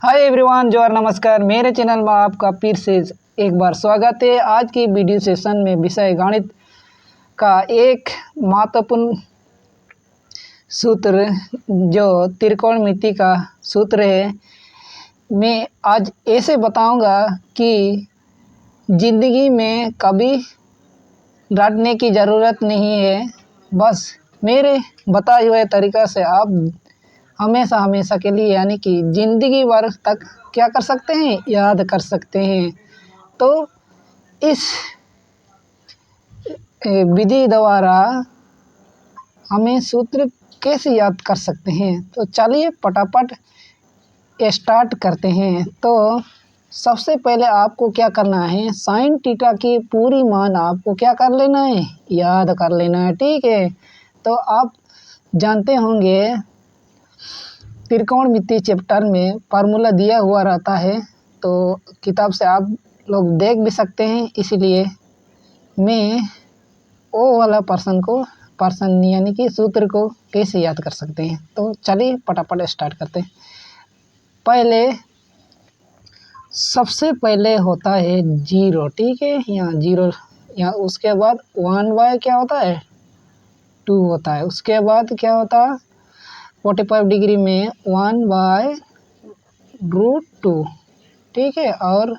Hi everyone, जोर नमस्कार। मेरे चैनल में आपका फिर से एक बार स्वागत है। आज की वीडियो सेशन में विषय गणित का एक महत्वपूर्ण सूत्र जो त्रिकोणमिति का सूत्र है, मैं आज ऐसे बताऊंगा कि ज़िंदगी में कभी डरने की ज़रूरत नहीं है। बस मेरे बताए हुए तरीक़ा से आप हमेशा के लिए यानी कि ज़िंदगी भर तक क्या कर सकते हैं, याद कर सकते हैं। तो इस विधि द्वारा हमें सूत्र कैसे याद कर सकते हैं, तो चलिए फटाफट स्टार्ट करते हैं। तो सबसे पहले आपको क्या करना है, साइन थीटा की पूरी मान आपको क्या कर लेना है, याद कर लेना है। ठीक है, तो आप जानते होंगे त्रिकोणमिति चैप्टर में फार्मूला दिया हुआ रहता है, तो किताब से आप लोग देख भी सकते हैं। इसलिए मैं वो वाला पर्सन यानी कि सूत्र को कैसे याद कर सकते हैं, तो चलिए फटाफट स्टार्ट करते हैं। सबसे पहले होता है जीरो। ठीक है, यहाँ जीरो, यहाँ उसके बाद 1/, क्या होता है, 2 होता है। उसके बाद क्या होता है, 45 डिग्री में 1/√2। ठीक है, और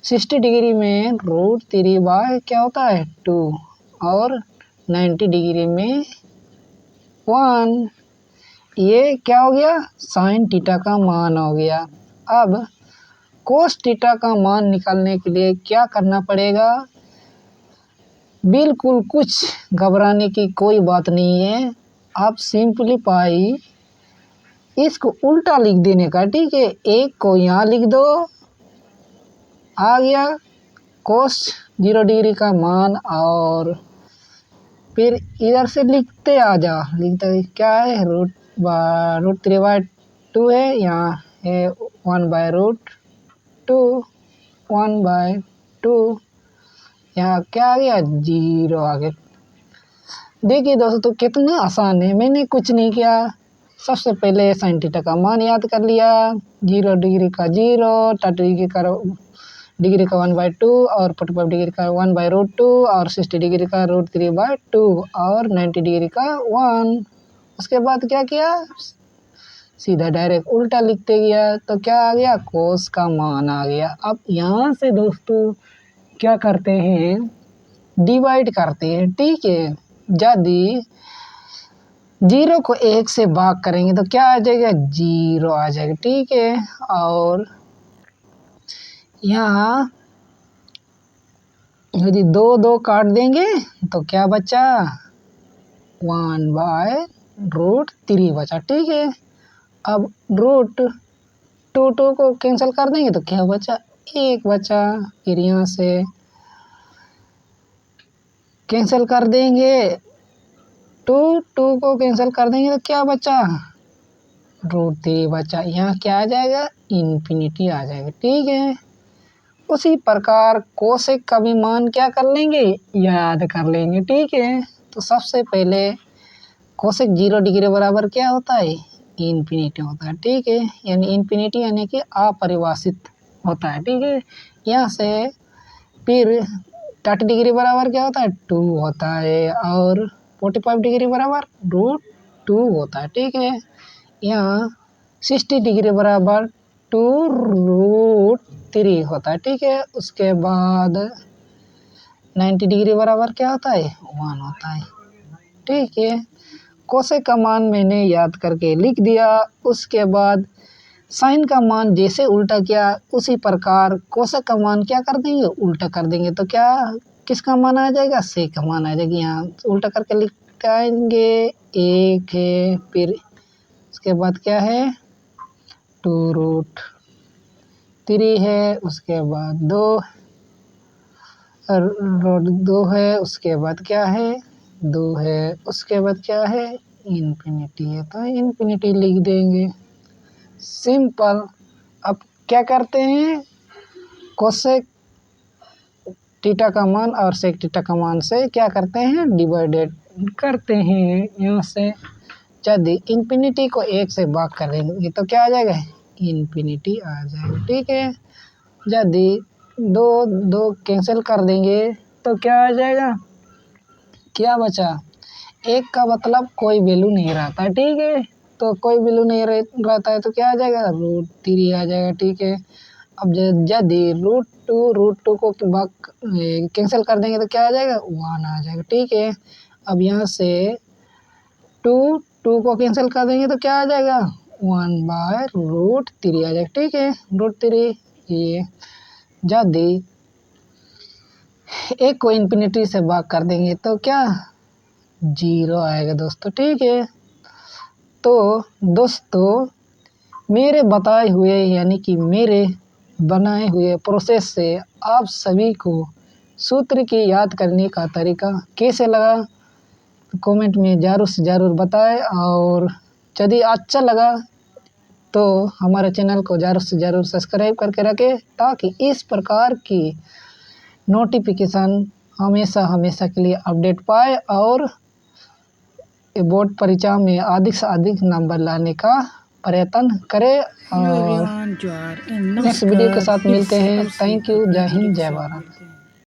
60 डिग्री में √3 क्या होता है, 2, और 90 डिग्री में 1। ये क्या हो गया, साइन थीटा का मान हो गया। अब कोस थीटा का मान निकालने के लिए क्या करना पड़ेगा, बिल्कुल कुछ घबराने की कोई बात नहीं है। आप सिंपलीफाई इसको उल्टा लिख देने का। ठीक है, एक को यहाँ लिख दो, आ गया कोस 0 डिग्री का मान, और फिर इधर से लिखते आ जा, लिखते क्या है, √3/2 है, यहाँ है 1/√2, 1/2, यहाँ क्या आ गया, 0 आ गया। देखिए दोस्तों, कितना आसान है, मैंने कुछ नहीं किया। सबसे पहले साइन थीटा का मान याद कर लिया, 0 डिग्री का 0, 30 डिग्री का 1/2, और 45 डिग्री का 1/√2, और 60 डिग्री का √3/2, और 90 डिग्री का 1। उसके बाद क्या किया, सीधा डायरेक्ट उल्टा लिखते गया, तो क्या आ गया, कोस का मान आ गया। अब यहाँ से दोस्तों क्या करते हैं, डिवाइड करते हैं। ठीक है, यदि 0 को 1 से भाग करेंगे तो क्या आ जाएगा, 0 आ जाएगा। ठीक है, और यहाँ यदि 2 काट देंगे तो क्या बचा, 1/√3 बचा। ठीक है, अब √2 को कैंसिल कर देंगे तो क्या बचा, 1 बचा। फिर यहाँ से कैंसिल कर देंगे, 2 को कैंसिल कर देंगे तो क्या बचा, √3 बचा। यहाँ क्या आ जाएगा, इन्फिनिटी आ जाएगा। ठीक है, उसी प्रकार कोसेक का भी मान क्या कर लेंगे, याद कर लेंगे। ठीक है, तो सबसे पहले कोसेक 0 डिग्री बराबर क्या होता है, इन्फिनिटी होता है। ठीक है, यानी इन्फिनिटी यानी कि अपरिभाषित होता है। ठीक है, यहाँ से फिर 30 डिग्री बराबर क्या होता है, 2 होता है, और 45 डिग्री बराबर √2 होता है। ठीक है, यहाँ 60 डिग्री बराबर 2√3 होता है। ठीक है, उसके बाद 90 डिग्री बराबर क्या होता है, 1 होता है। ठीक है, कोसेक का मान मैंने याद करके लिख दिया। उसके बाद साइन का मान जैसे उल्टा किया उसी प्रकार कोसेक का मान क्या कर देंगे, उल्टा कर देंगे, तो क्या किसका मान आ जाएगा, सेक का मान आ जाएगा। यहाँ उल्टा करके लिख आएंगे, 1 है, फिर उसके बाद क्या है, 2√3 है, उसके बाद 2 है, उसके बाद क्या है, 2 है, उसके बाद क्या है, इन्फिनिटी है, तो इन्फिनिटी लिख देंगे, सिंपल। अब क्या करते हैं, कोसेक थीटा का मान और सेक थीटा का मान से क्या करते हैं, डिवाइडेड करते हैं। यहाँ से यदि इन्फिनिटी को 1 से भाग कर देंगे तो क्या आ जाएगा, इन्फिनिटी आ जाएगा। ठीक है, यदि दो दो कैंसिल कर देंगे तो क्या आ जाएगा, क्या बचा, एक का मतलब कोई वैल्यू नहीं रहता। ठीक है, तो कोई वैल्यू नहीं रहता है तो क्या आ जाएगा, √3 आ जाएगा। ठीक है, अब यदि √2 को कैंसिल कर देंगे तो क्या आ जाएगा, 1 आ जाएगा। ठीक है, अब यहाँ से 2 को कैंसिल कर देंगे तो क्या आ जाएगा, 1/√3 आ जाएगा। ठीक है, √3 ये यदि एक को इन्फिनिटी से भाग कर देंगे तो क्या 0 आएगा दोस्तों। ठीक है, तो दोस्तों मेरे बताए हुए यानी कि मेरे बनाए हुए प्रोसेस से आप सभी को सूत्र की याद करने का तरीका कैसे लगा कमेंट में ज़रूर से ज़रूर बताएं, और यदि अच्छा लगा तो हमारे चैनल को ज़रूर से ज़रूर सब्सक्राइब करके रखें, ताकि इस प्रकार की नोटिफिकेशन हमेशा हमेशा के लिए अपडेट पाए और बोर्ड परीक्षा में अधिक से अधिक नंबर लाने का प्रयत्न करें। और नेक्स्ट वीडियो के साथ मिलते हैं। थैंक यू, जय हिंद, जय भारत।